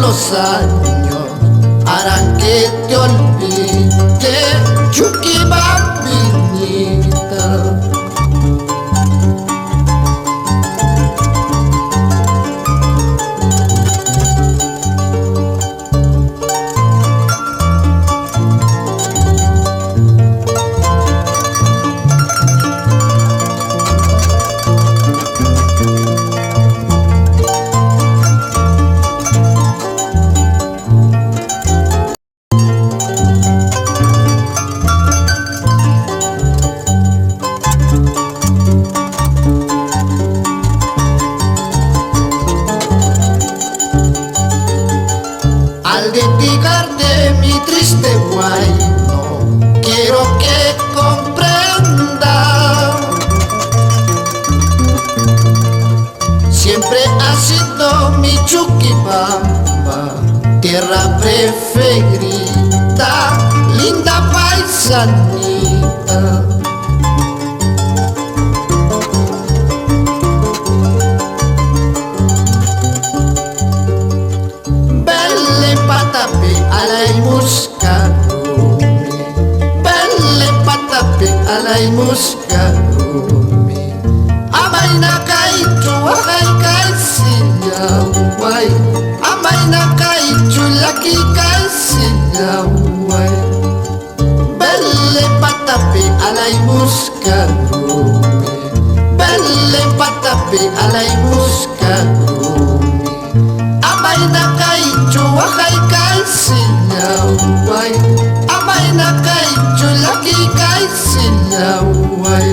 los años harán que te olvide, Chucky Bambinita. Al dedicarte mi triste guayno, quiero que comprenda, siempre ha sido mi Chuquibamba, tierra preferida, linda paisanita. Patapi alay muskarumi, belle patapi alay muskarumi. Amay na kaitu wakay kay silaway, amay na kaitu laki kay silaway. Belle patapi alay muskarumi, belle patapi alay muskarumi. Amay na kaitu wakay kay silaway, amay na kaitu laki kay silaway.